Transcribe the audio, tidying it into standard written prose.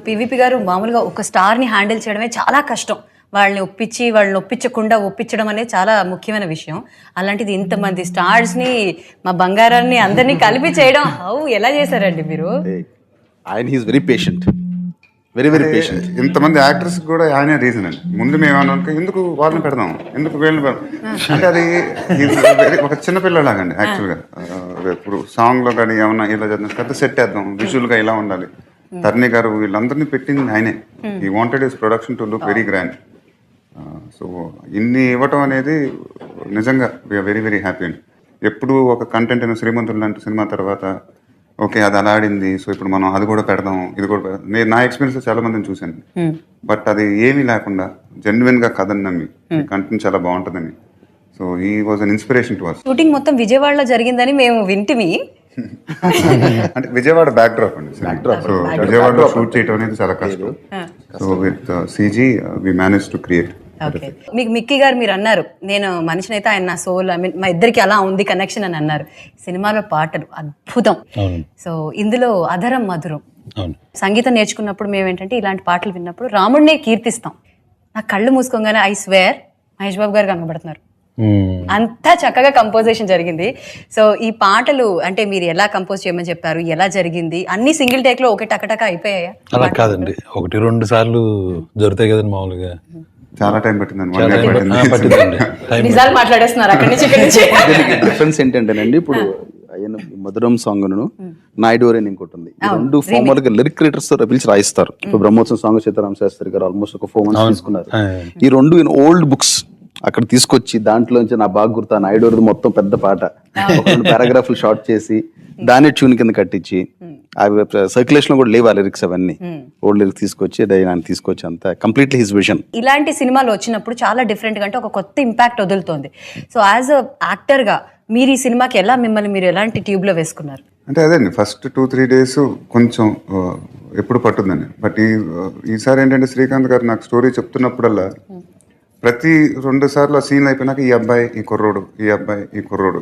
PVP గారు మామూలుగా ఒక స్టార్ని హ్యాండిల్ చేయడమే చాలా కష్టం. వాళ్ళని ఒప్పించకుండా ఒప్పించడం అనేది చాలా ముఖ్యమైన విషయం. అలాంటిది ఇంతమంది స్టార్స్ని, మా బంగారాన్ని అందరినీ కలిపి చేయడం ఎలా చేశారండి మీరు? ఆయన he's very patient, very patient. ఇంతమంది యాక్టర్స్ కూడా ఆయనే రీజన్ అండి. ముందు మేము ఏమన్నా ఎందుకు వాళ్ళని పెడదాం, ఎందుకు వీళ్ళని పెడదాం అంటే అది ఒక చిన్నపిల్లలాగండి యాక్చువల్గా. ఇప్పుడు సాంగ్లో కానీ ఏమన్నా ఇలా చేద్దాం, పెద్ద సెట్ వేద్దాం, విజువల్గా ఇలా ఉండాలి. తర్ని గారు వీళ్ళందరినీ పెట్టింది ఆయనే. He wanted his production to look very grand. So ఇన్ని ఇవ్వటం అనేది నిజంగా వీఆర్ వెరీ హ్యాపీ అండి. ఎప్పుడు ఒక కంటెంట్ అయిన శ్రీమంతుడు లాంటి సినిమా తర్వాత ఓకే అది అలా ఆడింది, సో ఇప్పుడు మనం అది కూడా పెడదాం, ఇది కూడా పెడదాం. నేను నా ఎక్స్పీరియన్స్ చాలా మందిని చూశాను, బట్ అది ఏమీ లేకుండా జెన్యున్ గా కథని నమ్మి కంటెంట్ చాలా బాగుంటుందని. సో ఈ was an inspiration to us. Shooting మొత్తం విజయవాడలో జరిగిందని మేము వింటిమి. అంటే విజయవాడ బ్యాక్ డ్రాప్ అండి. సో విజయవాడలో షూట్ చేయడం అనేది చాలా కష్టం. So with CG we manage to create. మీకు మిక్కీ గారు మీరు అన్నారు, నేను మనిషిని అయితే ఆయన నా సోల్, ఐ మీన్ మా ఇద్దరికి అలా ఉంది కనెక్షన్ అని అన్నారు. సినిమాలో పాటలు అద్భుతం. సో ఇందులో అధరం మధురం. సంగీతం నేర్చుకున్నప్పుడు మేము ఏంటంటే ఇలాంటి పాటలు విన్నప్పుడు రాముడినే కీర్తిస్తాం. నా కళ్ళు మూసుకోగానే ఐ స్వేర్ మహేష్ బాబు గారు కనబడుతున్నారు. అంతా చక్కగా కంపోజిషన్ జరిగింది. సో ఈ పాటలు అంటే మీరు ఎలా కంపోజ్ చేయమని చెప్పారు, ఎలా జరిగింది, అన్ని సింగిల్ టేక్ లో ఒకే టకటక అయిపోయాయా? అలా కాదండి, 1-2 సార్లు జరుగుతాయి కదండి. మామూలుగా చాలా టైం పట్టిందండి. నిజాలు మాట్లాడేస్తున్నారు అక్కడి నుంచి ఇక్కడి నుంచి. డిఫరెన్స్ ఏంటంటేనండి, ఇప్పుడు ఆయన మధురం సాంగ్ ను నాయుడు అని ఇంకోటి ఉంది. రెండు ఫార్మల్ గా లిరిక్ రైటర్స్ పిలిచి రాయిస్తారు. ఇప్పుడు బ్రహ్మోత్సవం సాంగ్ సీతారామ శాస్త్రి గారు ఆల్మోస్ట్ ఒక 4 months తీసుకున్నారు. ఈ రెండు ఓల్డ్ బుక్స్ అక్కడ తీసుకొచ్చి దాంట్లోంచి నా బాగా గుర్తా నాయుడు మొత్తం పెద్ద పాట 2 పారాగ్రాఫ్లు షార్ట్ చేసి దాన్ని ట్యూన్ కింద కట్టించి అవి సర్క్యులేషన్ కూడా లేవు ఆ లిరిక్స్, అవన్నీ ఓల్డ్ లిరిక్స్ తీసుకొచ్చి ఆయన తీసుకొచ్చి అంతా కంప్లీట్లీ హిస్ విజన్. ఇలాంటి సినిమాలు వచ్చినప్పుడు చాలా డిఫరెంట్ గా అంటే ఒక కొత్త ఇంపాక్ట్ వదులుతోంది. సో యాజ్ అ యాక్టర్ గా మీరు ఈ సినిమాకి ఎలా మిమ్మల్ని మీరు ఎలాంటి ట్యూబ్ లో వేసుకున్నారు? అంటే అదేండి, ఫస్ట్ 2-3 days కొంచెం ఎప్పుడు పట్టుందండి. బట్ ఈసారి ఏంటంటే శ్రీకాంత్ గారు నాకు స్టోరీ చెప్తున్నప్పుడల్లా ప్రతి 2 సార్లు ఆ సీన్లు అయిపోయినాక ఈ అబ్బాయి ఈ కుర్రోడు, ఈ అబ్బాయి ఈ కుర్రోడు